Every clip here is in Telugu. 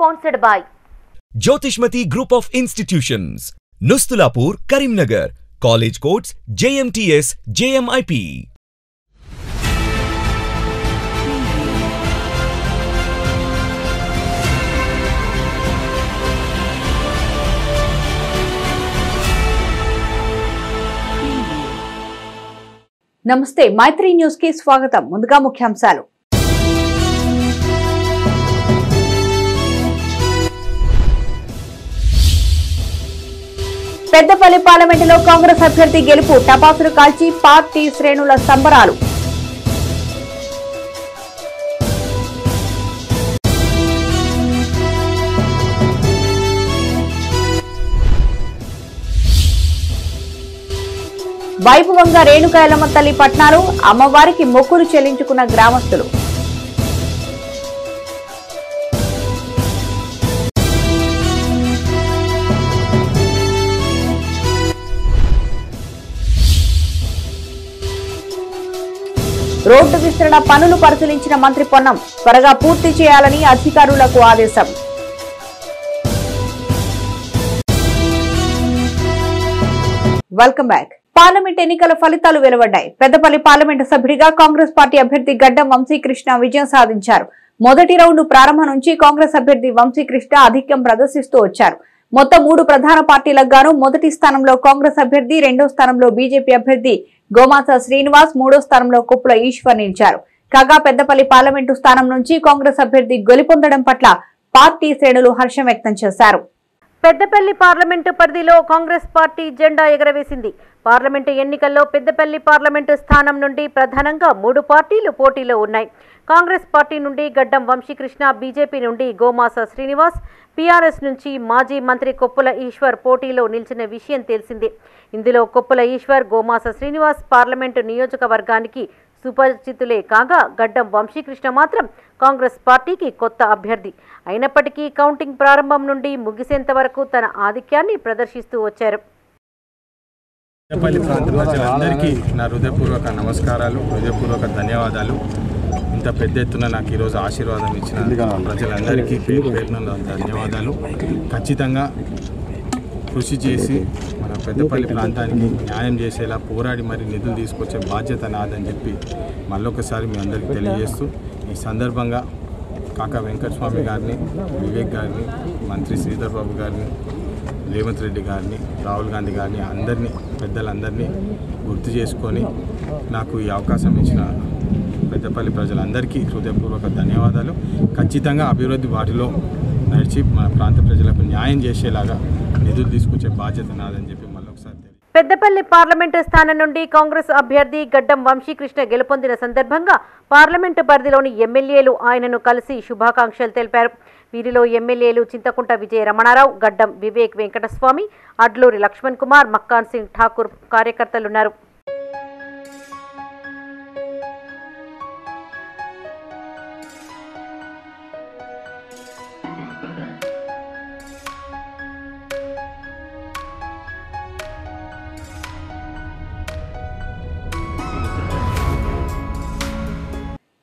sponsored by Jyotishmati Group of Institutions, Nustulapur, Karimnagar. College codes JMTS, JMIP. నమస్తే మైత్రి న్యూస్ కి స్వాగతం. ముందుగా ముఖ్యాంశాలు. పెద్దపల్లి పార్లమెంటులో కాంగ్రెస్ అభ్యర్థి గెలుపు, టపాసులు కాల్చి పార్టీ శ్రేణుల సంబరాలు. వైభవంగా రేణుకా ఎల్లమ్మ తల్లి పట్నాలు, అమ్మవారికి మొక్కులు చెల్లించుకున్న గ్రామస్తులు. రోడ్డు విస్తరణ పనులు పరిశీలించిన మంత్రి పొన్నం, త్వరగా పూర్తి చేయాలని అధికారులకు ఆదేశం. Welcome back. పార్లమెంట్ ఎన్నికల ఫలితాలు వెలువడ్డాయి. పెద్దపల్లి పార్లమెంటు సభ్యుడిగా కాంగ్రెస్ పార్టీ అభ్యర్థి గడ్డం వంశీకృష్ణ విజయం సాధించారు. మొదటి రౌండ్ ప్రారంభం నుంచి కాంగ్రెస్ అభ్యర్థి వంశీకృష్ణ ఆధిక్యం ప్రదర్శిస్తూ వచ్చారు. మొత్తం 3 ప్రధాన పార్టీలకు గాను మొదటి స్థానంలో కాంగ్రెస్ అభ్యర్థి, రెండో స్థానంలో బీజేపీ అభ్యర్థి గోమాస శ్రీనివాస్, మూడో స్థానంలో కుప్పుల ఈశ్వర్ నిలిచారు. కాగా పెద్దపల్లి పార్లమెంటు స్థానం నుంచి కాంగ్రెస్ అభ్యర్థి గెలుపొందడం పట్ల పార్టీ శ్రేణులు హర్షం వ్యక్తం చేశారు. పెద్దపల్లి పార్లమెంటు పరిధిలో కాంగ్రెస్ పార్టీ జెండా ఎగరవేసింది. పార్లమెంటు ఎన్నికల్లో పెద్దపల్లి పార్లమెంటు స్థానం నుండి ప్రధానంగా 3 పార్టీలు పోటీలో ఉన్నాయి. కాంగ్రెస్ పార్టీ నుండి గడ్డం వంశీకృష్ణ, బీజేపీ నుండి గోమాస శ్రీనివాస్, పీఆర్ఎస్ నుంచి మాజీ మంత్రి కొప్పుల ఈశ్వర్ పోటీలో నిలిచిన విషయం తెలిసిందే. ఇందులో కొప్పుల ఈశ్వర్, గోమాస శ్రీనివాస్ పార్లమెంటు నియోజకవర్గానికి సుపరిచితులే కాగా, గడ్డం వంశీకృష్ణ మాత్రం కాంగ్రెస్ పార్టీకి కొత్త అభ్యర్థి. అయినప్పటికీ కౌంటింగ్ ప్రారంభం నుండి ముగిసేంత వరకు తన ఆధిక్యాన్ని ప్రదర్శిస్తూ వచ్చారు. పెద్దపల్లి ప్రాంత ప్రజలందరికీ నా హృదయపూర్వక నమస్కారాలు, హృదయపూర్వక ధన్యవాదాలు. ఇంత పెద్ద ఎత్తున నాకు ఈరోజు ఆశీర్వాదం ఇచ్చిన ప్రజలందరికీ పేరు పేరున ధన్యవాదాలు. ఖచ్చితంగా కృషి చేసి మన పెద్దపల్లి ప్రాంతానికి న్యాయం చేసేలా పోరాడి మరి నిధులు తీసుకొచ్చే బాధ్యత నాదని చెప్పి మళ్ళొకసారి మీ అందరికీ తెలియజేస్తూ, ఈ సందర్భంగా కాకా వెంకటస్వామి గారిని, వివేక్ గారిని, మంత్రి శ్రీధర్ బాబు గారిని, రేవంత్ రెడ్డి గారిని, రాహుల్ గాంధీ గారిని, అందరినీ పెద్దలందరినీ గుర్తు చేసుకొని నాకు ఈ అవకాశం ఇచ్చిన పెద్దపల్లి ప్రజలందరికీ హృదయపూర్వక ధన్యవాదాలు. ఖచ్చితంగా అభివృద్ధి వాటిలో నడిచి మన ప్రాంత ప్రజలకు న్యాయం చేసేలాగా నిధులు తీసుకొచ్చే బాధ్యత నాదని చెప్పి మళ్ళొకసారి. పెద్దపల్లి పార్లమెంటు స్థానం నుండి కాంగ్రెస్ అభ్యర్థి గడ్డం వంశీకృష్ణ గెలుపొందిన సందర్భంగా పార్లమెంటు పరిధిలోని ఎమ్మెల్యేలు ఆయనను కలిసి శుభాకాంక్షలు తెలిపారు. వీరిలో ఎమ్మెల్యేలు చింతకుంట విజయ రమణారావు, గడ్డం వివేక్ వెంకటస్వామి, అడ్లూరి లక్ష్మణ్ కుమార్, మక్కాన్ సింగ్ ఠాకూర్ కార్యకర్తలున్నారు.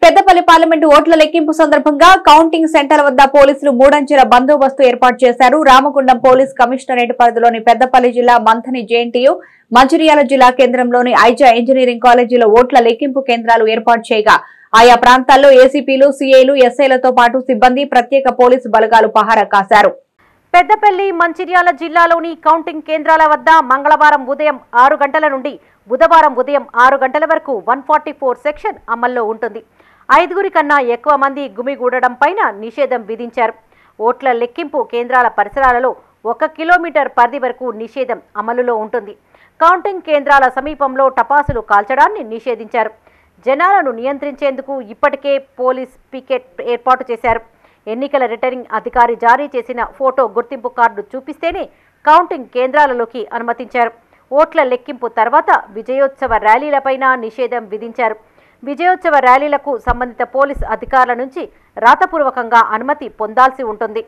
పెద్దపల్లి పార్లమెంటు ఓట్ల లెక్కింపు సందర్భంగా కౌంటింగ్ సెంటర్ వద్ద పోలీసులు 3 అంచెల బందోబస్తు ఏర్పాటు చేశారు. రామగుండం పోలీస్ కమిషనరేట్ పరిధిలోని పెద్దపల్లి జిల్లా మంథని జేఎన్టీయూ, మంచిర్యాల జిల్లా కేంద్రంలోని ఐజా ఇంజనీరింగ్ కాలేజీలో ఓట్ల లెక్కింపు కేంద్రాలు ఏర్పాటు చేయగా, ఆయా ప్రాంతాల్లో ఏసీపీలు, సీఐలు, ఎస్ఐలతో పాటు సిబ్బంది, ప్రత్యేక పోలీసు బలగాలు పహారా కాశారు. పెద్దపల్లి, మంచిర్యాల జిల్లాలోని కౌంటింగ్ కేంద్రాల వద్ద మంగళవారం ఉదయం 6 గంటల నుండి బుధవారం ఉదయం 6 గంటల వరకు 144 సెక్షన్ అమల్లో ఉంటుంది. 5 కన్నా ఎక్కువ మంది గుమిగూడడం పైన నిషేధం విధించారు. ఓట్ల లెక్కింపు కేంద్రాల పరిసరాలలో 1 కిలోమీటర్ పరిధి వరకు నిషేధం అమలులో ఉంటుంది. కౌంటింగ్ కేంద్రాల సమీపంలో టపాసులు కాల్చడాన్ని నిషేధించారు. జనాలను నియంత్రించేందుకు ఇప్పటికే పోలీస్ పికెట్ ఏర్పాటు చేశారు. ఎన్నికల రిటర్నింగ్ అధికారి జారీ చేసిన ఫోటో గుర్తింపు కార్డు చూపిస్తేనే కౌంటింగ్ కేంద్రాలలోకి అనుమతించారు. ఓట్ల లెక్కింపు తర్వాత విజయోత్సవ ర్యాలీలపైన నిషేధం విధించారు. విజయోత్సవ ర్యాలీలకు సంబంధిత పోలీస్ అధికారుల నుంచి రాతపూర్వకంగా అనుమతి పొందాల్సి ఉంటుంది.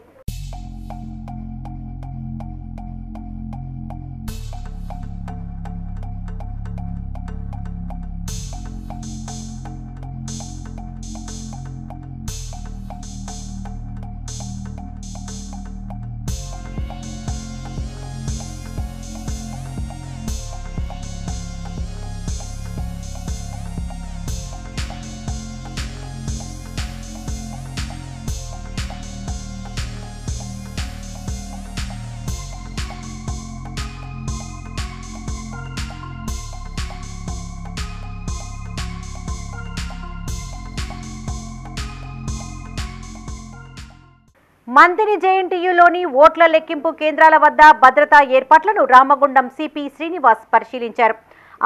మంతిని జేఎన్టీయూలోని ఓట్ల లెక్కింపు కేంద్రాల వద్ద భద్రతా ఏర్పాట్లను రామగుండం సిపి శ్రీనివాస్ పరిశీలించారు.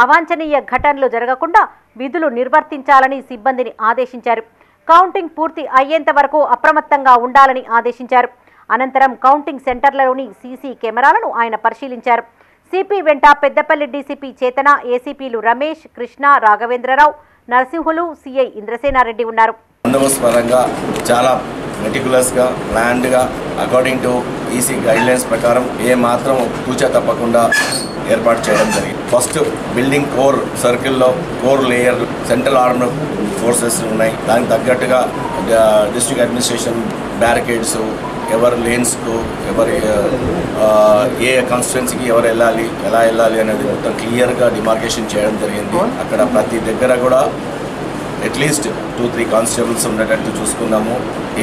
అవాంఛనీయ ఘటనలు జరగకుండా విధులు నిర్వర్తించాలని సిబ్బందిని ఆదేశించారు. కౌంటింగ్ పూర్తి అయ్యేంత వరకు అప్రమత్తంగా ఉండాలని ఆదేశించారు. అనంతరం కౌంటింగ్ సెంటర్లలోని సీసీ కెమెరాలను ఆయన పరిశీలించారు. సిపి వెంట పెద్దపల్లి డీసీపీ చేతన, ఏసీపీలు రమేష్, కృష్ణ, రాఘవేంద్రరావు, నరసింహులు, సిఐ ఇంద్రసేనారెడ్డి ఉన్నారు. బందోబస్తు పరంగా చాలా మెటిక్యులస్గా ప్లాన్డ్గా అకార్డింగ్ టు ఈసీ గైడ్లైన్స్ ప్రకారం ఏ మాత్రం తూచా తప్పకుండా ఏర్పాటు చేయడం జరిగింది. ఫస్ట్ బిల్డింగ్ కోర్ సర్కిల్లో core layer central armed forces ఉన్నాయి. దానికి తగ్గట్టుగా డిస్ట్రిక్ట్ అడ్మినిస్ట్రేషన్ బ్యారికేడ్స్, ఎవరు లేన్స్కు ఎవరు ఏ కాన్స్టిట్యున్సీకి ఎవరు వెళ్ళాలి, ఎలా వెళ్ళాలి అనేది మొత్తం క్లియర్గా డిమార్కేషన్ చేయడం జరిగింది. అక్కడ ప్రతి దగ్గర కూడా అట్లీస్ట్ 2-3 కానిస్టేబుల్స్ ఉండేటట్టు చూసుకున్నాము.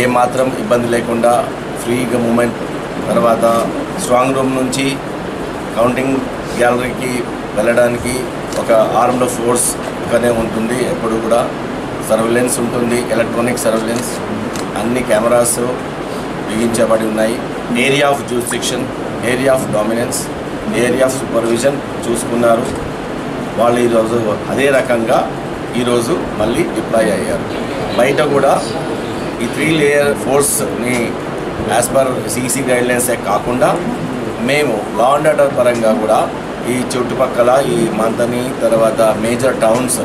ఏ మాత్రం ఇబ్బంది లేకుండా ఫ్రీగా మూమెంట్. తర్వాత స్ట్రాంగ్ రూమ్ నుంచి కౌంటింగ్ గ్యాలరీకి వెళ్ళడానికి ఒక ఆర్మ్డ్ ఫోర్స్ ఇక్కడనే ఉంటుంది. ఎప్పుడు కూడా సర్వేలెన్స్ ఉంటుంది, ఎలక్ట్రానిక్ సర్వేలెన్స్, అన్ని కెమెరాస్ బిగించబడి ఉన్నాయి. Area of jurisdiction, area of dominance, area of supervision చూసుకున్నారు. వాళ్ళు ఈరోజు అదే రకంగా ఈరోజు మళ్ళీ డిప్లాయ్ అయ్యారు. బయట కూడా ఈ 3 లేయర్ ఫోర్స్ని యాజ్ పర్ సీసీ గైడ్లైన్సే కాకుండా మేము లా అండ్ ఆర్డర్ పరంగా కూడా ఈ చుట్టుపక్కల ఈ మంతని, తర్వాత major towns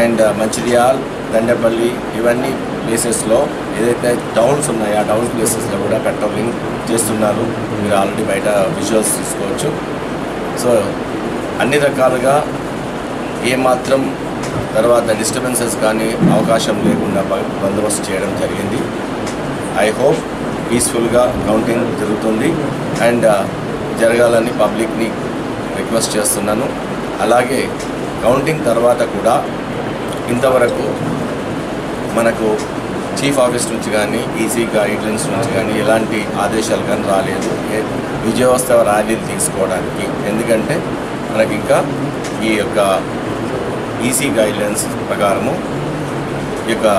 and Mancherial, Dandepalli ఇవన్నీ ప్లేసెస్లో ఏదైతే టౌన్స్ ఉన్నాయో ఆ టౌన్ ప్లేసెస్లో కూడా పెట్రోలింగ్ చేస్తున్నారు. మీరు ఆల్రెడీ బయట విజువల్స్ చూసుకోవచ్చు. సో అన్ని రకాలుగా ఏమాత్రం తర్వాత డిస్టర్బెన్సెస్ కానీ అవకాశం లేకుండా బందోబస్తు చేయడం జరిగింది. ఐ హోప్ పీస్ఫుల్గా కౌంటింగ్ జరుగుతుంది అండ్ జరగాలని పబ్లిక్ని రిక్వెస్ట్ చేస్తున్నాను. అలాగే కౌంటింగ్ తర్వాత కూడా ఇంతవరకు మనకు చీఫ్ ఆఫీస్ నుంచి కానీ ఈసీ గైడ్లైన్స్ నుంచి కానీ ఎలాంటి ఆదేశాలు కానీ రాలేదు విజయోత్సవ ర్యాలీలు తీసుకోవడానికి. ఎందుకంటే మనకి ఇంకా ఈ యొక్క ఈసీ గైడ్లైన్స్ ప్రకారము ఈ యొక్క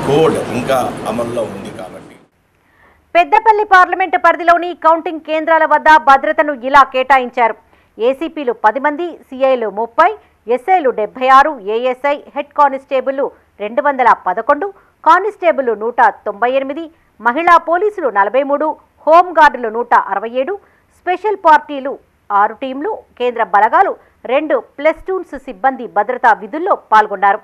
కోడ్ ఇంకా అమల్లో ఉంది కాబట్టి. పెద్దపల్లి పార్లమెంటు పరిధిలోని కౌంటింగ్ కేంద్రాల వద్ద భద్రతను ఇలా కేటాయించారు. ఏసీపీలు 10 మంది, సిఐలు 30, ఎస్ఐలు 76, ఏఎస్ఐ హెడ్ కానిస్టేబుల్ 211, కానిస్టేబుల్ 198, మహిళా పోలీసులు 43, హోంగార్డులు 167, స్పెషల్ పార్టీలు 6 టీంలు, కేంద్ర బలగాలు 2 ప్లస్టూన్స్ సిబ్బంది భద్రతా విధుల్లో పాల్గొన్నారు.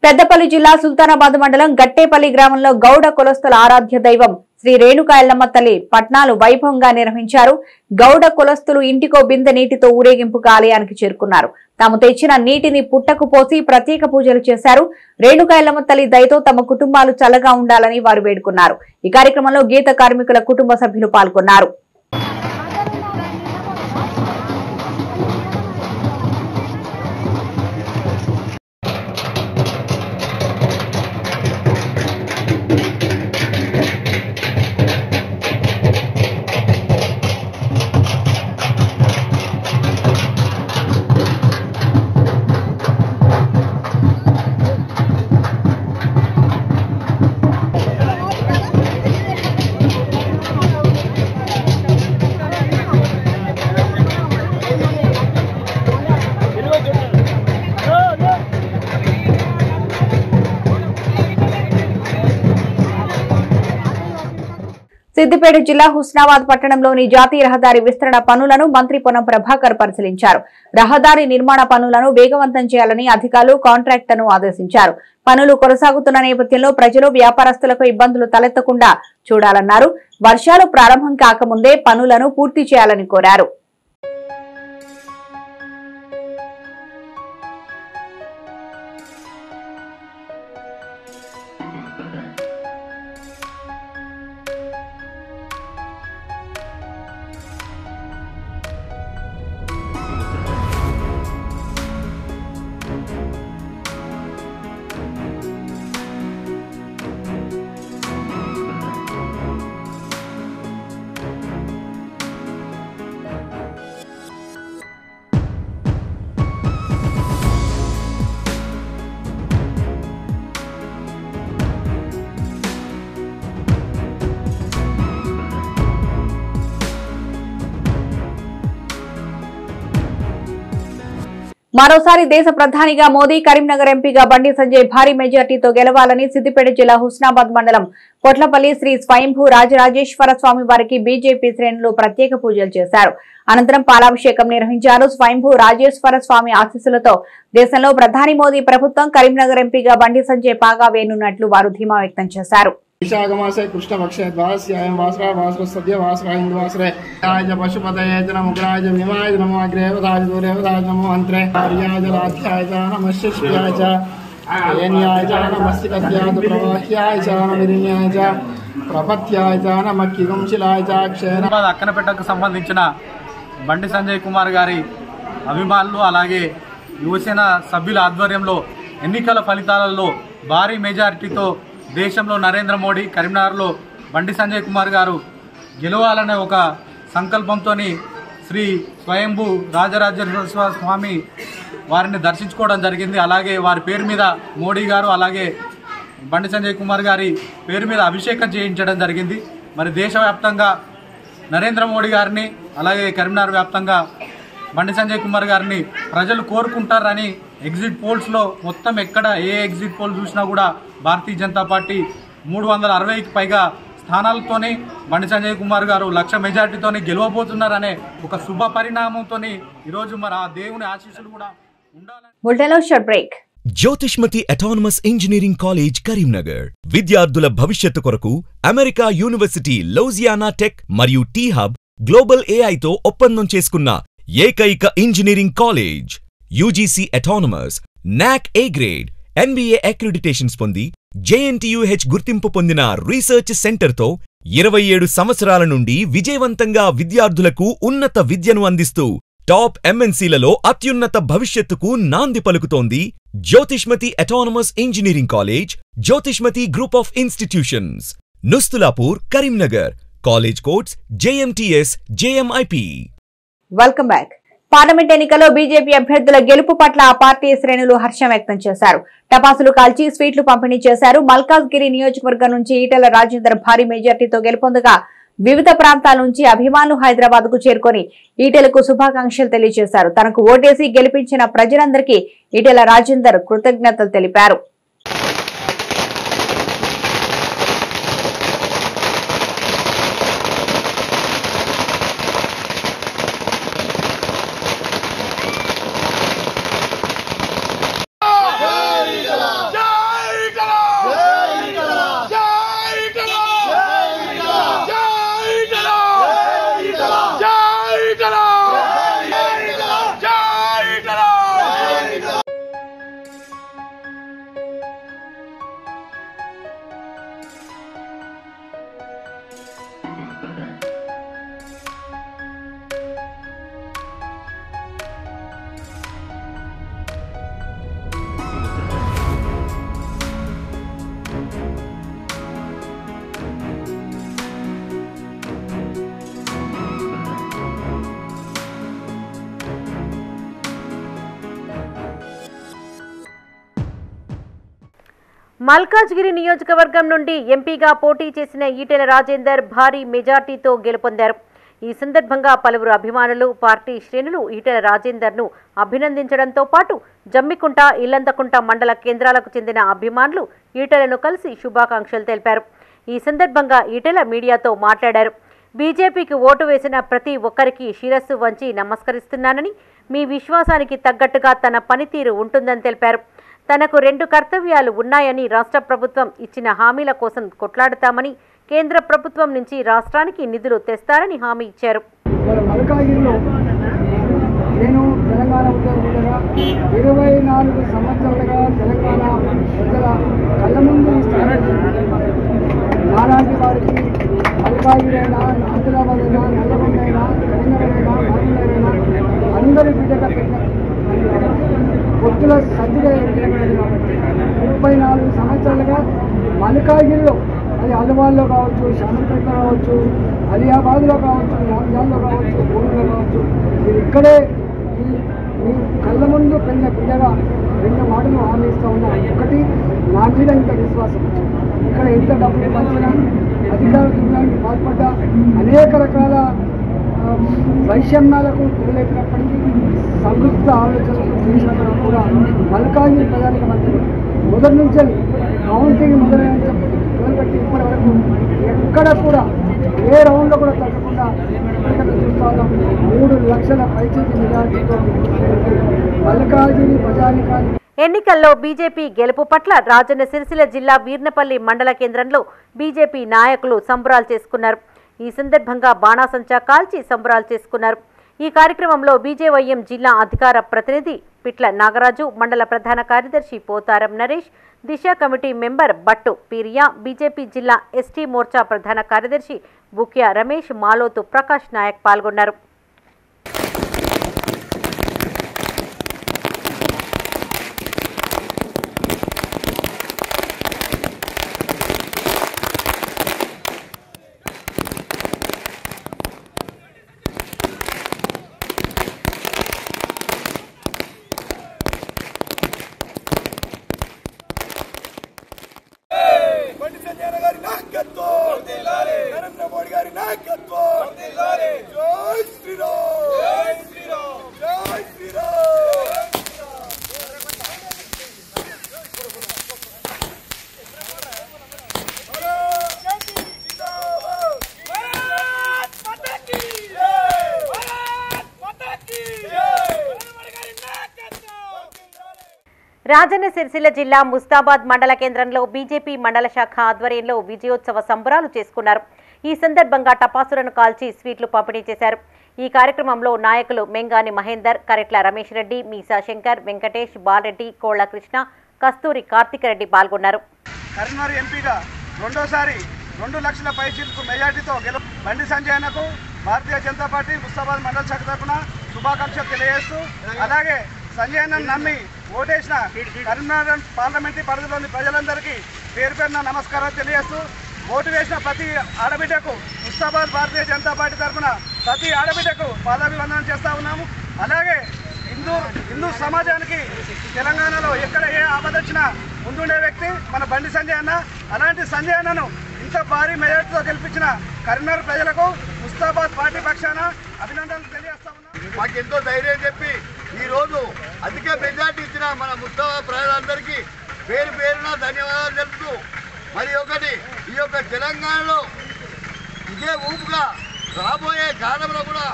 పెద్దపల్లి జిల్లా సుల్తానాబాద్ మండలం గట్టేపల్లి గ్రామంలో గౌడ కులస్తుల ఆరాధ్య దైవం శ్రీ రేణుకా ఎల్లమ్మ తల్లి పట్నాలు వైభవంగా నిర్వహించారు. గౌడ కులస్తులు ఇంటికో బిందె నీటితో ఊరేగింపుగా ఆలయానికి చేరుకున్నారు. తాము తెచ్చిన నీటిని పుట్టకు పోసి ప్రత్యేక పూజలు చేశారు. రేణుకా ఎల్లమ్మ తల్లి దయతో తమ కుటుంబాలు చల్లగా ఉండాలని వారు వేడుకున్నారు. ఈ కార్యక్రమంలో గీత కార్మికుల కుటుంబ సభ్యులు పాల్గొన్నారు. సిద్దిపేట జిల్లా హుస్నాబాద్ పట్టణంలోని జాతీయ రహదారి విస్తరణ పనులను మంత్రి పొన్నం ప్రభాకర్ పరిశీలించారు. రహదారి నిర్మాణ పనులను వేగవంతం చేయాలని అధికారులు కాంట్రాక్టర్ను ఆదేశించారు. పనులు కొనసాగుతున్న నేపథ్యంలో ప్రజలు వ్యాపారస్తులకు ఇబ్బందులు తలెత్తకుండా చూడాలన్నారు. వర్షాలు ప్రారంభం కాకముందే పనులను పూర్తి చేయాలని కోరారు. మరోసారి దేశ ప్రధానిగా మోదీ, కరీంనగర్ ఎంపీగా బండి సంజయ్ భారీ మెజార్టీతో గెలవాలని సిద్దిపేట జిల్లా హుస్నాబాద్ మండలం పొట్లపల్లి శ్రీ స్వయంభూ రాజరాజేశ్వర స్వామి వారికి బీజేపీ శ్రేణులు ప్రత్యేక పూజలు చేశారు. అనంతరం పాలాభిషేకం నిర్వహించారు. స్వయంభూ రాజేశ్వర స్వామి ఆశీస్సులతో దేశంలో ప్రధాని మోదీ ప్రభుత్వం కరీంనగర్ ఎంపీగా బండి సంజయ్ పాగా వేయనున్నట్లు వారు ధీమా వ్యక్తం చేశారు. विशाखमासे कृष्णपक्षे द्वादश्यायां वासरा वासरसद्य वासरा हिन्दुवासरे आय पशुपतये च नमुग्राय च भीमाय च नमो अग्रेवताय दूरेवताय नमो अन्त्रे आर्याय च राध्याय च नमः शिष्याय च अयन्याय च नमः सिकत्याय च प्रवाह्याय च नमिरिण्याय च प्रपत्याय च नमः किगंशिलाय च अक्षयेन అక్కనపేటకు సంబంధించిన బండి సంజయ్ కుమార్ గారి అభిమానులు అలాగే యువసేన సభ్యుల ఆధ్వర్యంలో ఎన్నికల ఫలితాలలో భారీ మెజారిటీతో దేశంలో నరేంద్ర మోడీ, కరీంనగర్లో బండి సంజయ్ కుమార్ గారు గెలవాలనే ఒక సంకల్పంతో శ్రీ స్వయంభూ రాజరాజేశ్వర స్వామి వారిని దర్శించుకోవడం జరిగింది. అలాగే వారి పేరు మీద మోడీ గారు అలాగే బండి సంజయ్ కుమార్ గారి పేరు మీద అభిషేకం చేయించడం జరిగింది. మరి దేశవ్యాప్తంగా నరేంద్ర మోడీ గారిని అలాగే కరీంనగర్ వ్యాప్తంగా బండి సంజయ్ కుమార్ గారిని ప్రజలు కోరుకుంటారని ఎగ్జిట్ పోల్స్లో మొత్తం ఎక్కడ ఏ ఎగ్జిట్ పోల్ చూసినా కూడా భారతీయ జనతా పార్టీ 360కి పైగా స్థానాలతోనే బండి సంజయ్ కుమార్ గారు 1,00,000 మెజార్టీతోని గెలవబోతున్నారనే ఒక శుభ పరిణామంతో ఈరోజు మరి ఆ దేవుని ఆశీస్సులు కూడా ఉండాలని. Jyothishmathi autonomous engineering college Karimnagar విద్యార్థుల భవిష్యత్తు కొరకు అమెరికా యూనివర్సిటీ లౌజియానా టెక్ మరియు టీ హబ్ గ్లోబల్ ఏఐతో ఒప్పందం చేసుకున్న ఏకైక ఇంజనీరింగ్ కాలేజ్. యూజీసీ అటానమస్, నాక్ ఏ గ్రేడ్, NBA అక్రిడిటేషన్స్ పొంది JNTUH గుర్తింపు పొందిన రీసెర్చ్ సెంటర్తో 27 సంవత్సరాల నుండి విజయవంతంగా విద్యార్థులకు ఉన్నత విద్యను అందిస్తూ టాప్ MNCలలో అత్యున్నత భవిష్యత్తుకు నాంది పలుకుతోంది Jyothishmathi autonomous engineering college, Jyothishmathi group of institutions, Nustulapur, Karimnagar. College codes JMTS, JMIP. Welcome back. Parliament ఎన్నికల్లో బీజేపీ అభ్యర్థుల గెలుపు పట్ల ఆ పార్టీ శ్రేణులు హర్షం వ్యక్తం చేశారు. టపాసులు కాల్చి స్వీట్లు పంపిణీ చేశారు. మల్కాజ్గిరి నియోజకవర్గం నుంచి ఈటెల రాజేందర్ భారీ మెజార్టీతో గెలుపొందగా వివిధ ప్రాంతాల నుంచి అభిమానులు హైదరాబాద్ కు చేరుకొని ఈటెలకు శుభాకాంక్షలు తెలియజేశారు. తనకు ఓటేసి గెలిపించిన ప్రజలందరికీ ఈటెల రాజేందర్ కృతజ్ఞతలు తెలిపారు. మల్కాజ్గిరి నియోజకవర్గం నుండి ఎంపీగా పోటీ చేసిన ఈటెల రాజేందర్ భారీ మెజార్టీతో గెలుపొందారు. ఈ సందర్భంగా పలువురు అభిమానులు, పార్టీ శ్రేణులు ఈటెల రాజేందర్ను అభినందించడంతో పాటు జమ్మికుంట, ఇల్లంతకుంట మండల కేంద్రాలకు చెందిన అభిమానులు ఈటెలను కలిసి శుభాకాంక్షలు తెలిపారు. ఈ సందర్భంగా ఈటెల మీడియాతో మాట్లాడారు. బీజేపీకి ఓటు వేసిన ప్రతి ఒక్కరికి శిరస్సు వంచి నమస్కరిస్తున్నానని, మీ విశ్వాసానికి తగ్గట్టుగా తన పనితీరు ఉంటుందని తెలిపారు. తనకు 2 కర్తవ్యాలు ఉన్నాయని, రాష్ట్ర ప్రభుత్వం ఇచ్చిన హామీల కోసం కొట్లాడతామని, కేంద్ర ప్రభుత్వం నుంచి రాష్ట్రానికి నిధులు తెస్తారని హామీ ఇచ్చారు. నేను తెలంగాణ ఉద్యోగంగా 24 సంవత్సరాలుగా తెలంగాణ ప్రజల కళ్ళ ముందు నారాయణ వారికి మల్కాగిరైనా, ఆదిలాబాద్ అయినా, నల్లగొండ అయినా, కరీంనగర్ అయినా, అందరి బిడ్డగా పొత్తుల సర్దిగా 34 సంవత్సరాలుగా మల్కాగిరిలో, అది ఆదిలాబాద్లో కావచ్చు, శాంతిపేట కావచ్చు, అలియాబాద్లో కావచ్చు, రంజాన్లో కావచ్చు, ఊళ్ళో కావచ్చు, మీరు ఇక్కడే మీ కళ్ళ ముందు పెద్ద బిడ్డగా 2 మాటలు హామీ ఇస్తూ ఉన్నారు. ఒకటి, నా మీద ఇంత విశ్వాసం, ఇక్కడ ఎంత డబ్బులు పంచినా, అధికారులకు పాల్పడ్డా, అనేక రకాల వైషమ్యాలకు తెలియనప్పటికీ సంయుక్త ఆలోచనలు చేసినప్పుడు కూడా మల్కాగిరి ప్రధానిక మంత్రి మొదటి నుంచి కౌంటింగ్ మొదలుపెట్టి ఇప్పటి వరకు ఎక్కడ కూడా ఏ రౌండ్లో కూడా తగ్గకుండా చూస్తా ఉన్నాం. 3 లక్షల పైచేతి మెజార్టీతో మల్కాగిరి ప్రజానికాన్ని. ఎన్నికల్లో బీజేపీ గెలుపు పట్ల రాజన్న సిరిసిల్ల జిల్లా వీర్నపల్లి మండల కేంద్రంలో బీజేపీ నాయకులు సంబరాలు చేసుకున్నారు. ఈ సందర్భంగా బాణాసంచా కాల్చి సంబరాలు చేసుకున్నారు. ఈ కార్యక్రమంలో బీజేవైఎం జిల్లా అధికార ప్రతినిధి పిట్ల నాగరాజు, మండల ప్రధాన కార్యదర్శి పోతారం నరేష్, దిశ కమిటీ మెంబర్ బట్టు పీరియా, బీజేపీ జిల్లా ఎస్టీ మోర్చా ప్రధాన కార్యదర్శి బుక్యా రమేష్, మాలోతు ప్రకాష్ నాయక్ పాల్గొన్నారు. రాజన్న సిరిసిల్ల జిల్లా ముస్తాబాద్ మండల కేంద్రంలో బీజేపీ మండల శాఖ ఆధ్వర్యంలో విజయోత్సవ సంబరాలు చేసుకున్నారు. ఈ సందర్భంగా టపాసులను కాల్చి స్వీట్లు పంపిణీ చేశారు. ఈ కార్యక్రమంలో నాయకులు మెంగాని మహేందర్, కరెట్ల రమేష్ రెడ్డి, మీసా శంకర్, వెంకటేష్, బాలరెడ్డి, కోళ్ల కృష్ణ, కస్తూరి కార్తిక్ రెడ్డి పాల్గొన్నారు. కరీంనగర్ ఎంపీగా రెండోసారి 2 లక్షల పైచీలకు మెజార్టీతో గెలుపు బండి సంజయ్ అన్నకు భారతీయ జనతా పార్టీ ముస్తాబాద్ మండల శాఖ తరఫున శుభాకాంక్షలు తెలియజేస్తూ, అలాగే సంజయ్ అన్నను నమ్మి ఓటేసిన కరీంనగర్ పార్లమెంటరీ పరిధిలోని ప్రజలందరికీ పేరు పేరున నమస్కారాలు తెలియజేస్తూ, ఓటు వేసిన ప్రతి ఆడబిడ్డకు ముస్తాబాద్ భారతీయ జనతా పార్టీ తరఫున ప్రతి ఆడబిడ్డకు పాదాభివందనం చేస్తూ ఉన్నాము. అలాగే హిందూ సమాజానికి తెలంగాణలో ఎక్కడ ఏ ఆపద వచ్చినా ముందుండే వ్యక్తి మన బండి సంజయ్ అన్న. అలాంటి సంజయ్ అన్నను ఇంత భారీ మెజార్టీతో గెలిపించిన కరీంనగర్ ప్రజలకు ముస్తాబాద్ పార్టీ పక్షాన అభినందనలు తెలియజేస్తా ఉన్నాం. మాకెంతో ధైర్యం చెప్పి ఈరోజు అధిక మెజార్టీ ఇచ్చిన మన ముస్తాబాద్ ప్రజలందరికీ పేరు పేరున ధన్యవాదాలు తెలుపుతూ, మరి ఒకటి ఈ యొక్క తెలంగాణలో ఇదే ఊపుగా రాబోయే కాలంలో కూడా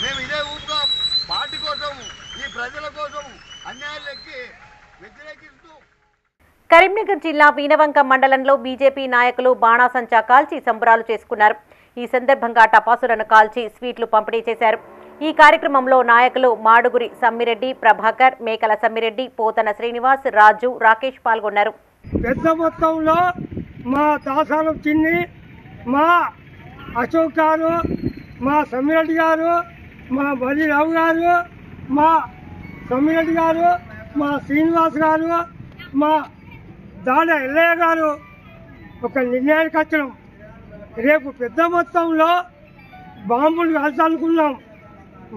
మేము ఇదే ఊపుగా పార్టీ కోసం, ఈ ప్రజల కోసం అన్యాయాలకి వ్యతిరేకిస్తూ. కరీంనగర్ జిల్లా వీనవంక మండలంలో బీజేపీ నాయకులు బాణాసంచా కాల్చి సంబరాలు చేసుకున్నారు. ఈ సందర్భంగా టపాసులను కాల్చి స్వీట్లు పంపిణీ చేశారు. ఈ కార్యక్రమంలో నాయకులు మాడుగురి సమ్మిరెడ్డి, ప్రభాకర్, మేకల సమ్మిరెడ్డి, పోతన శ్రీనివాస్, రాజు, రాకేష్ పాల్గొన్నారు. పెద్ద మొత్తంలో మా దాసాలు చిన్ని, మా అశోక్ గారు, మా సమ్మిరెడ్డి గారు, మా బలిరావు గారు, మా సమ్మిరెడ్డి గారు, మా శ్రీనివాస్ గారు, మా దాడ ఎల్లయ్య గారు ఒక నిర్ణయానికి వచ్చినాం. రేపు పెద్ద మొత్తంలో బాంబులు కాల్చాలనుకున్నాం.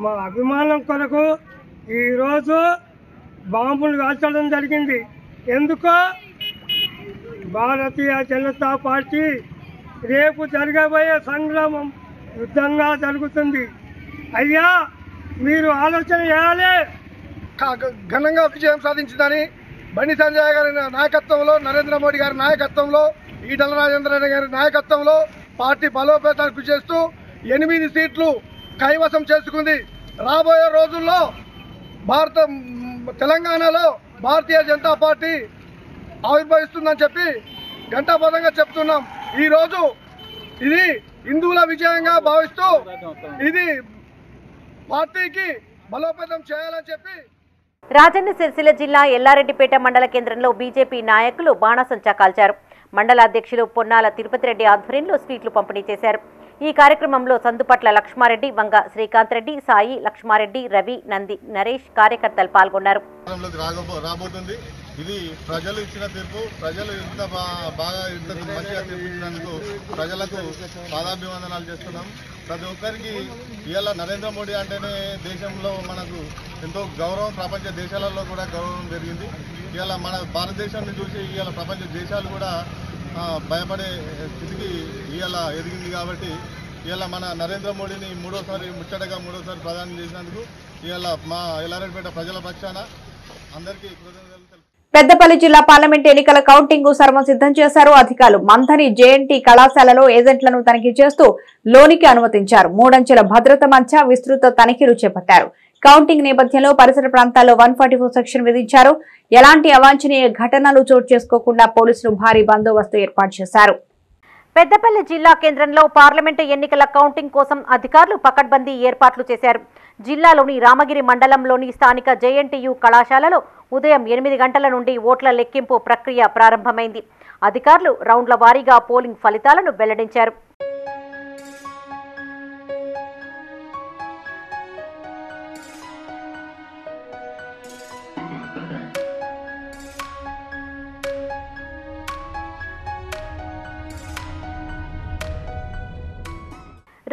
మా అభిమానం కొరకు ఈరోజు బాంబులు కాల్చడం జరిగింది. ఎందుకో భారతీయ జనతా పార్టీ రేపు జరగబోయే సంగ్రామం యుద్ధంగా జరుగుతుంది. అయ్యా, మీరు ఆలోచన చేయాలి. ఘనంగా విజయం సాధించిందని బండి సంజయ్ గారి నాయకత్వంలో, నరేంద్ర మోడీ గారి నాయకత్వంలో ఈటల రాజేంద్ర గారి నాయకత్వంలో పార్టీ బలోపేతానికి కృషి చేస్తూ 8 సీట్లు కైవసం చేసుకుంది. రాబోయే రోజుల్లో తెలంగాణలో భారతీయ జనతా పార్టీ ఆవిర్భవిస్తుందని చెప్పి ఘంటాపథంగా చెప్తున్నాం. ఈరోజు ఇది హిందువుల విజయంగా భావిస్తూ ఇది పార్టీకి బలోపేతం చేయాలని చెప్పి రాజన్న సిరిసిల్ల జిల్లా ఎల్లారెడ్డిపేట మండల కేంద్రంలో బీజేపీ నాయకులు బాణాసంచా కాల్చారు. మండల అధ్యక్షులు పొన్నాల తిరుపతి రెడ్డి ఆధ్వర్యంలో స్వీట్లు పంపిణీ చేశారు. ఈ కార్యక్రమంలో సందుపట్ల లక్ష్మారెడ్డి, వంగ శ్రీకాంత్ రెడ్డి, సాయి, లక్ష్మారెడ్డి, రవి, నంది, నరేష్ కార్యకర్తలు పాల్గొన్నారు. రాబోతుంది. ఇది ప్రజలు ఇచ్చిన తీర్పు. ప్రజలు ఇంత బాగా ఇంత మంచిగా తీర్పిచ్చినందుకు ప్రజలకు పాదాభివందనాలు చేస్తున్నాం. ప్రతి ఒక్కరికి ఇవాళ నరేంద్ర మోడీ అంటేనే దేశంలో మనకు ఎంతో గౌరవం, ప్రపంచ దేశాలలో కూడా గౌరవం పెరిగింది. ఇవాళ మన భారతదేశాన్ని చూసి ఇవాళ ప్రపంచ దేశాలు కూడా భయపడే స్థితికి ఇవాళ ఎదిగింది. కాబట్టి ఇవాళ మన నరేంద్ర మోడీని ముచ్చటగా మూడోసారి ప్రధాని చేసినందుకు ఇవాళ మా ఎల్లారెడ్డిపేట ప్రజల పక్షాన అందరికీ కృతజ్ఞతలు. పెద్దపల్లి జిల్లా పార్లమెంట్ ఎన్నికల కౌంటింగ్ సర్వం సిద్ధం చేశారు అధికారులు. మంథని జేఎన్టీ కళాశాలలో ఏజెంట్లను తనిఖీ చేస్తూ లోనికి అనుమతించారు. 3 అంచెల భద్రత మధ్య విస్తృత తనిఖీలు చేపట్టారు. కౌంటింగ్ నేపథ్యంలో పరిసర ప్రాంతాల్లో 144 సెక్షన్ విధించారు. ఎలాంటి అవాంఛనీయ ఘటనలు చోటు చేసుకోకుండా పోలీసులు భారీ బందోబస్తు ఏర్పాటు చేశారు. పెద్దపల్లి జిల్లా కేంద్రంలో పార్లమెంటు ఎన్నికల కౌంటింగ్ కోసం అధికారులు పకడ్బందీ ఏర్పాట్లు చేశారు. జిల్లాలోని రామగిరి మండలంలోని స్థానిక జేఎన్టీయూ కళాశాలలో ఉదయం 8 గంటల నుండి ఓట్ల లెక్కింపు ప్రక్రియ ప్రారంభమైంది. అధికారులు రౌండ్ల వారీగా పోలింగ్ ఫలితాలను వెల్లడించారు.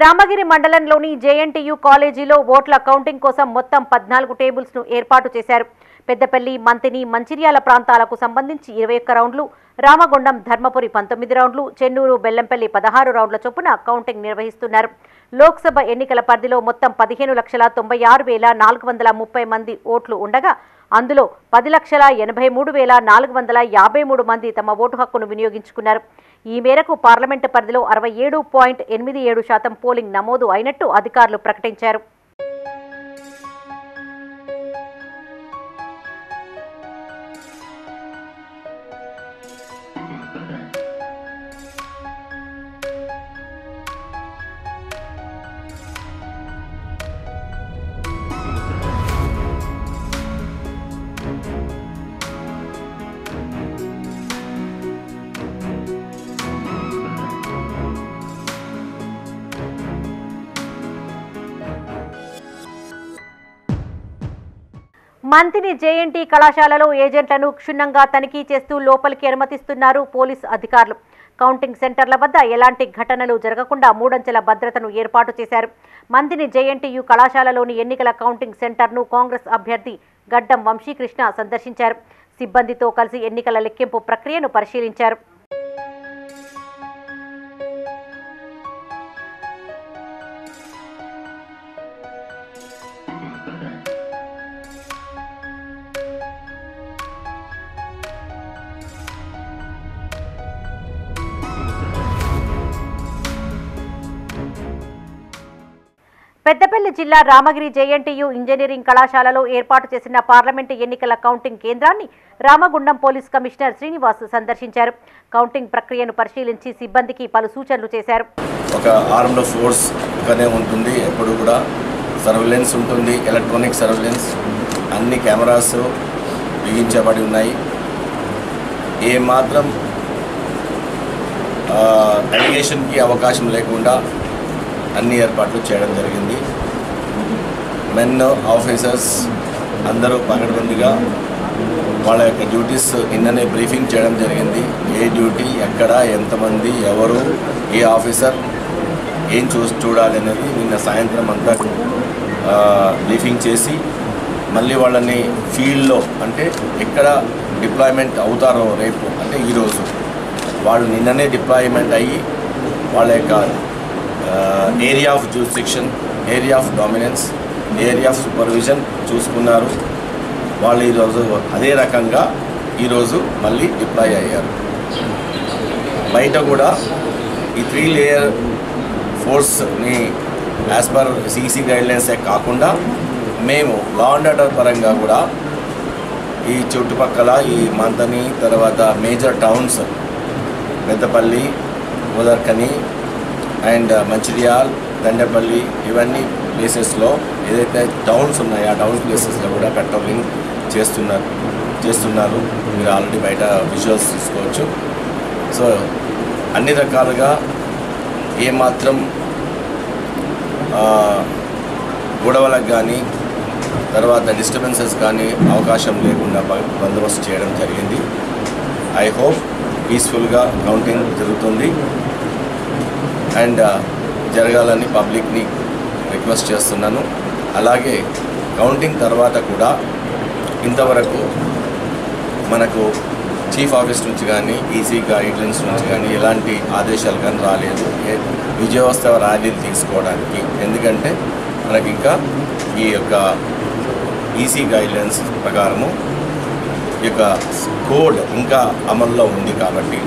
రామగిరి మండలంలోని జేఎన్టీయూ కాలేజీలో ఓట్ల కౌంటింగ్ కోసం మొత్తం 14 టేబుల్స్ను ఏర్పాటు చేశారు. పెద్దపల్లి, మంతిని, మంచిర్యాల ప్రాంతాలకు సంబంధించి 21 రౌండ్లు, రామగుండం, ధర్మపురి 19 రౌండ్లు, చెన్నూరు, బెల్లంపల్లి 16 రౌండ్ల చొప్పున కౌంటింగ్ నిర్వహిస్తున్నారు. లోక్సభ ఎన్నికల పరిధిలో మొత్తం 15,96,430 మంది ఓట్లు ఉండగా అందులో 10,83,453 మంది తమ ఓటు హక్కును వినియోగించుకున్నారు. ఈ మేరకు పార్లమెంటు పరిధిలో 67.87% పోలింగ్ నమోదు అయినట్టు అధికారులు ప్రకటించారు. మంతిని జేఎన్టీ కళాశాలలో ఏజెంట్లను క్షుణ్ణంగా తనిఖీ చేస్తూ లోపలికి అనుమతిస్తున్నారు పోలీసు అధికారులు. కౌంటింగ్ సెంటర్ల వద్ద ఎలాంటి ఘటనలు జరగకుండా 3 అంచెల భద్రతను ఏర్పాటు చేశారు. మంతిని జేఎన్టీయూ కళాశాలలోని ఎన్నికల కౌంటింగ్ సెంటర్ను కాంగ్రెస్ అభ్యర్థి గడ్డం వంశీకృష్ణ సందర్శించారు. సిబ్బందితో కలిసి ఎన్నికల లెక్కింపు ప్రక్రియను పరిశీలించారు. పెద్దపల్లి జిల్లా రామగిరి జేఎన్టీయూ ఇంజనీరింగ్ కళాశాలలో ఏర్పాటు చేసిన పార్లమెంటు ఎన్నికల కౌంటింగ్ కేంద్రాన్ని రామగుండం పోలీస్ కమిషనర్ శ్రీనివాస్ సందర్శించారు. కౌంటింగ్ ప్రక్రియను పరిశీలించి సిబ్బందికి పలు సూచనలు చేశారు. ఒక ఆర్మ్డ్ ఫోర్స్ గానే ఉంటుంది, ఎప్పుడు కూడా సర్వేలెన్స్ ఉంటుంది, ఎలక్ట్రానిక్ సర్వేలెన్స్, అన్ని కెమెరాస్ బిగించబడి ఉన్నాయి. ఏమాత్రం అలిగేషన్కి అవకాశం లేకుండా అన్ని ఏర్పాట్లు చేయడం జరిగింది. మెన్ ఆఫీసర్స్ అందరూ పకడ్బందీగా వాళ్ళ యొక్క డ్యూటీస్ నిన్ననే బ్రీఫింగ్ చేయడం జరిగింది. ఏ డ్యూటీ ఎక్కడ, ఎంతమంది, ఎవరు, ఏ ఆఫీసర్ ఏం చూడాలి అనేది నిన్న సాయంత్రం అంతా బ్రీఫింగ్ చేసి మళ్ళీ వాళ్ళని ఫీల్డ్లో అంటే ఎక్కడ డిప్లాయ్మెంట్ అవుతారో రేపు అంటే ఈరోజు వాళ్ళు నిన్ననే డిప్లాయ్మెంట్ అయ్యి వాళ్ళ యొక్క area of jurisdiction, area of dominance, area of supervision చూసుకున్నారు. వాళ్ళు ఈరోజు అదే రకంగా ఈరోజు మళ్ళీ డిప్లాయ్ అయ్యారు. బయట కూడా ఈ 3 లేయర్ ఫోర్స్ని యాజ్ పర్ సిసి గైడ్లైన్సే కాకుండా మేము లా అండ్ ఆర్డర్ పరంగా కూడా ఈ చుట్టుపక్కల ఈ మంతని తర్వాత మేజర్ టౌన్స్ పెద్దపల్లి ఉదర్కని అండ్ మంచిర్యాల్ దండపల్లి ఇవన్నీ ప్లేసెస్లో ఏదైతే టౌన్స్ ఉన్నాయో ఆ టౌన్ ప్లేసెస్లో కూడా పెట్రోలింగ్ చేస్తున్నారు మీరు ఆల్రెడీ బయట విజువల్స్ చూసుకోవచ్చు. సో అన్ని రకాలుగా ఏమాత్రం గొడవలకు కానీ తర్వాత డిస్టర్బెన్సెస్ కానీ అవకాశం లేకుండా బందోబస్తు చేయడం జరిగింది. ఐ హోప్ పీస్ఫుల్గా కౌంటింగ్ జరుగుతుంది అండ్ జరగాలని పబ్లిక్ని రిక్వెస్ట్ చేస్తున్నాను. అలాగే కౌంటింగ్ తర్వాత కూడా ఇంతవరకు మనకు చీఫ్ ఆఫీస్ నుంచి కానీ ఈసీ గైడ్లైన్స్ నుంచి కానీ ఎలాంటి ఆదేశాలు కానీ రాలేదు విజయోత్సవ ర్యాలీలు తీసుకోవడానికి. ఎందుకంటే మనకి ఇంకా ఈ యొక్క ఈసీ గైడ్లైన్స్ ప్రకారము ఈ యొక్క కోడ్ ఇంకా అమల్లో ఉంది కాబట్టి.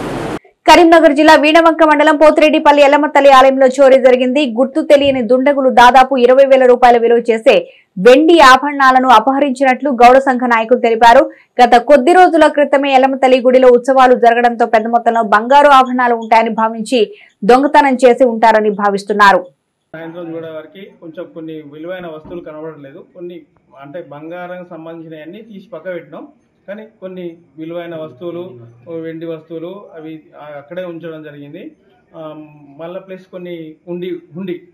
కరీంనగర్ జిల్లా వీణవంక మండలం పోతిరెడ్డిపల్లి ఎల్లమ్మ తల్లి ఆలయంలో చోరీ జరిగింది. గుర్తు తెలియని దుండగులు దాదాపు 20,000 రూపాయల విలువ చేసే వెండి ఆభరణాలను అపహరించినట్లు గౌడ సంఘ నాయకులు తెలిపారు. గత కొద్ది రోజుల క్రితమే ఎల్లమ్మ తల్లి గుడిలో ఉత్సవాలు జరగడంతో పెద్ద మొత్తంలో బంగారు ఆభరణాలు ఉంటాయని భావించి దొంగతనం చేసి ఉంటారని భావిస్తున్నారు. సాయంత్రం చూడేవారికి కొంచెం కొన్ని విలువైన వస్తువులు కనబడలేదు. కొన్ని అంటే బంగారం సంబంధించినవన్నీ తీసి పక్క పెట్టినాం. కానీ కొన్ని విలువైన వస్తువులు వెండి వస్తువులు అవి అక్కడే ఉంచడం జరిగింది. మళ్ళీ ప్లస్ కొన్ని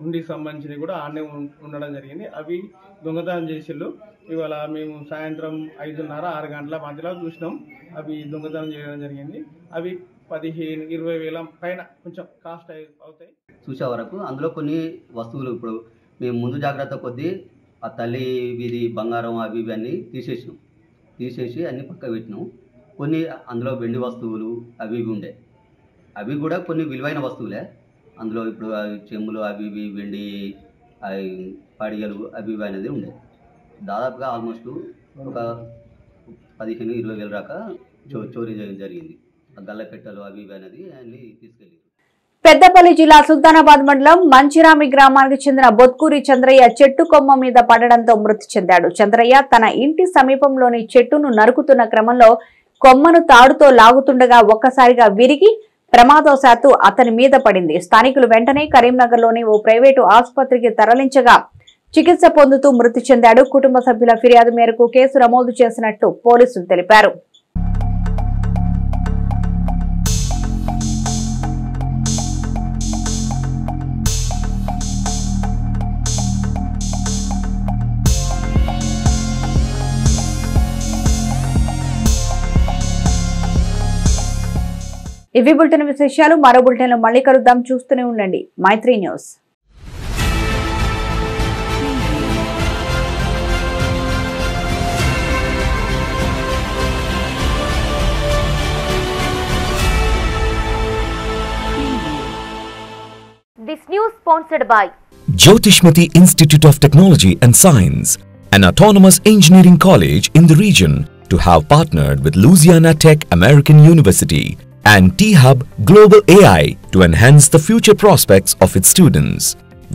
హుండీకి సంబంధించినవి కూడా ఆడనే ఉండడం జరిగింది. అవి దొంగతనం చేసిళ్ళు. ఇవాళ మేము సాయంత్రం 5:30, 6 గంటల మధ్యలో చూసినాం. అవి దొంగతనం చేయడం జరిగింది. అవి 15-20 వేల పైన కొంచెం కాస్ట్ అవుతాయి. చూసే వరకు అందులో కొన్ని వస్తువులు ఇప్పుడు మేము ముందు జాగ్రత్త కొద్దీ ఆ తల్లి వీధి బంగారం అవి ఇవి అన్నీ తీసేసి అన్ని పక్క పెట్టినాం. కొన్ని అందులో వెండి వస్తువులు అవి ఇవి ఉండే, అవి కూడా కొన్ని విలువైన వస్తువులే. అందులో ఇప్పుడు చెంబులు అవి ఇవి వెండి పడిగలు అవి ఇవి అనేది ఉండే. దాదాపుగా ఆల్మోస్ట్ ఒక 15-20 వేల దాకా చోరీ జరిగింది. గల్లపెట్టలు అవి ఇవి అనేది అన్ని తీసుకెళ్ళి. పెద్దపల్లి జిల్లా సుల్తానాబాద్ మండలం మంచిరామి గ్రామానికి చెందిన బొత్కూరి చంద్రయ్య చెట్టు కొమ్మ మీద పడడంతో మృతి చెందాడు. చంద్రయ్య తన ఇంటి సమీపంలోని చెట్టును నరుకుతున్న క్రమంలో కొమ్మను తాడుతో లాగుతుండగా ఒక్కసారిగా విరిగి ప్రమాదవశాత్తు అతని మీద పడింది. స్థానికులు వెంటనే కరీంనగర్లోని ఓ ప్రైవేటు ఆసుపత్రికి తరలించగా చికిత్స పొందుతూ మృతి చెందాడు. కుటుంబ సభ్యుల ఫిర్యాదు మేరకు కేసు నమోదు చేసినట్లు పోలీసులు తెలిపారు. ఇవి బులెటిన్ విశేషాలు. మరో బులెటిన్లో మళ్ళీ కలుద్దాం. చూస్తూనే ఉండండి మైత్రి news. This news sponsored by Jyotishmati Institute of Technology and Science, an autonomous engineering college in the region, to have partnered with Louisiana Tech American University and T-Hub Global AI to enhance the future prospects of its students.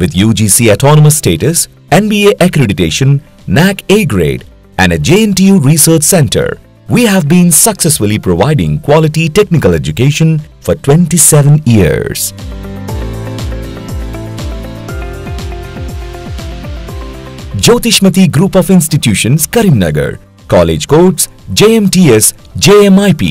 With UGC autonomous status, NBA accreditation, NAC A grade and a JNTU research center, we have been successfully providing quality technical education for 27 years. Jyotishmati Group of Institutions, Karimnagar. College codes JMTS, JMIP.